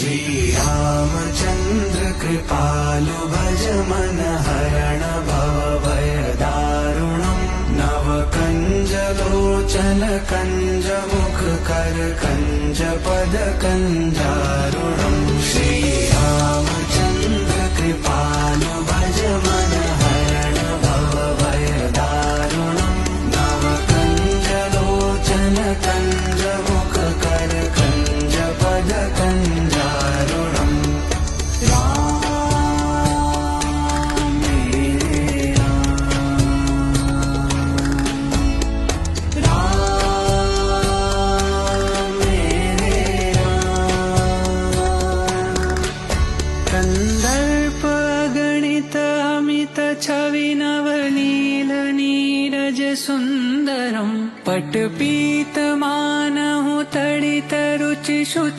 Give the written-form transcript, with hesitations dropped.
श्रीरामचन्द्र कृपालु भज मन हरण भव भय दारुणम् नवकञ्ज लोचन कञ्ज मुख कर कञ्ज पद कञ्जारुणम् श्रीरामचन्द्र कृपालु भज मन हरण भव भय दारुणम् नवकञ्ज लोचन कञ्ज मुख कर कञ्ज पद कञ्जारुणम् कन्दर्प गणित अमित छवि नवनील नीरज सुन्दरम् पटपीत मानहु तडित रुचि शुचि